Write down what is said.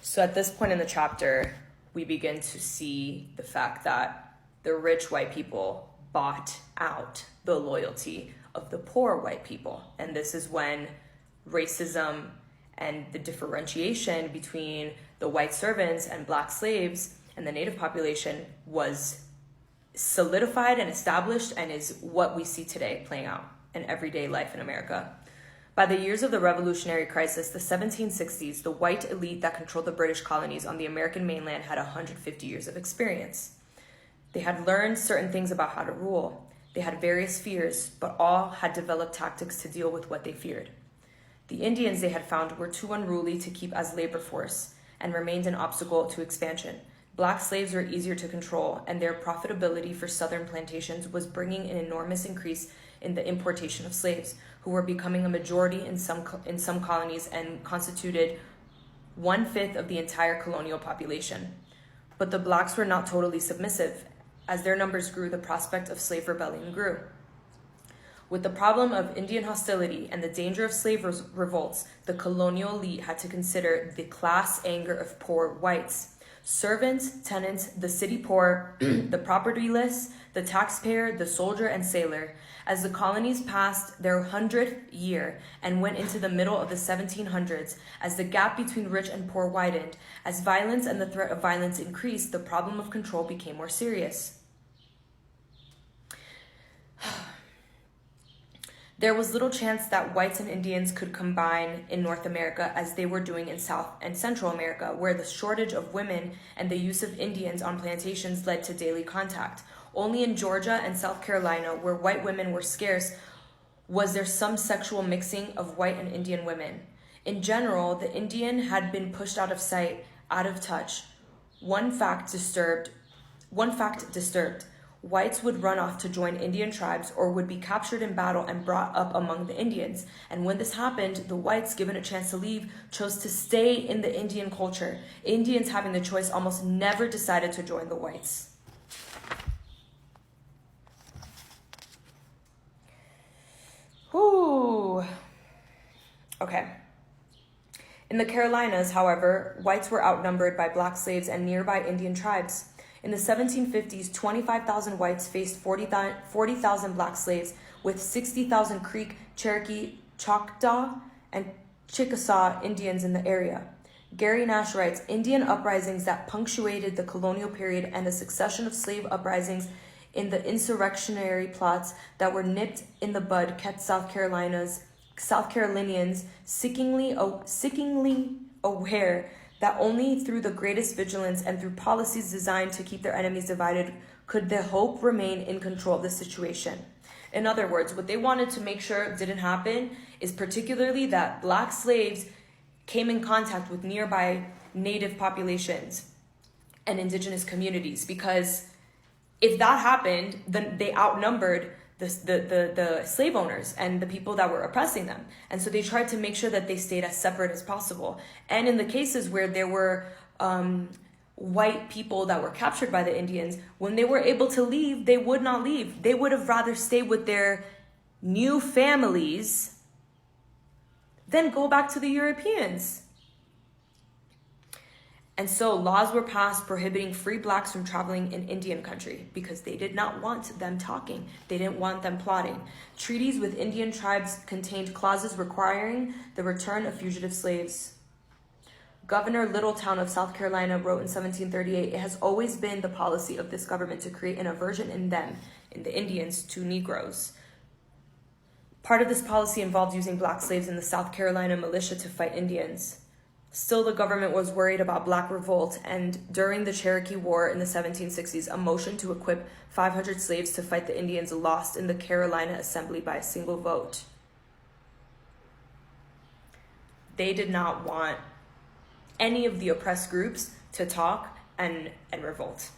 So at this point in the chapter, we begin to see the fact that the rich white people bought out the loyalty of the poor white people. And this is when racism and the differentiation between the white servants and black slaves and the native population was solidified and established, and is what we see today playing out in everyday life in America. By the years of the Revolutionary Crisis, the 1760s, the white elite that controlled the British colonies on the American mainland had 150 years of experience. They had learned certain things about how to rule. They had various fears, but all had developed tactics to deal with what they feared. The Indians they had found were too unruly to keep as labor force and remained an obstacle to expansion. Black slaves were easier to control, and their profitability for southern plantations was bringing an enormous increase in the importation of slaves, who were becoming a majority in some colonies and constituted 1/5 of the entire colonial population. But the blacks were not totally submissive. As their numbers grew, the prospect of slave rebellion grew. With the problem of Indian hostility and the danger of slave revolts, the colonial elite had to consider the class anger of poor whites. Servants, tenants, the city poor, the propertyless, the taxpayer, the soldier, and sailor. As the colonies passed their 100th year and went into the middle of the 1700s, as the gap between rich and poor widened, as violence and the threat of violence increased, the problem of control became more serious. There was little chance that whites and Indians could combine in North America as they were doing in South and Central America, where the shortage of women and the use of Indians on plantations led to daily contact. Only in Georgia and South Carolina, where white women were scarce, was there some sexual mixing of white and Indian women. In general, the Indian had been pushed out of sight, out of touch. One fact disturbed. Whites would run off to join Indian tribes or would be captured in battle and brought up among the Indians. And when this happened, the whites, given a chance to leave, chose to stay in the Indian culture. Indians, having the choice, almost never decided to join the whites. Whew. Okay. In the Carolinas, however, whites were outnumbered by black slaves and nearby Indian tribes. In the 1750s, 25,000 whites faced 40,000 black slaves, with 60,000 Creek, Cherokee, Choctaw, and Chickasaw Indians in the area. Gary Nash writes, Indian uprisings that punctuated the colonial period and a succession of slave uprisings in the insurrectionary plots that were nipped in the bud kept South Carolinians sickeningly aware that only through the greatest vigilance and through policies designed to keep their enemies divided could the hope remain in control of the situation. In other words, what they wanted to make sure didn't happen is particularly that black slaves came in contact with nearby native populations and indigenous communities, because if that happened, then they outnumbered the slave owners and the people that were oppressing them. And so they tried to make sure that they stayed as separate as possible. And in the cases where there were white people that were captured by the Indians, when they were able to leave, they would not leave. They would have rather stayed with their new families than go back to the Europeans. And so laws were passed prohibiting free blacks from traveling in Indian country because they did not want them talking. They didn't want them plotting. Treaties with Indian tribes contained clauses requiring the return of fugitive slaves. Governor Littletown of South Carolina wrote in 1738, it has always been the policy of this government to create an aversion in them, in the Indians, to Negroes. Part of this policy involved using black slaves in the South Carolina militia to fight Indians. Still, the government was worried about black revolt, and during the Cherokee War in the 1760s, a motion to equip 500 slaves to fight the Indians lost in the Carolina Assembly by a single vote. They did not want any of the oppressed groups to talk and revolt.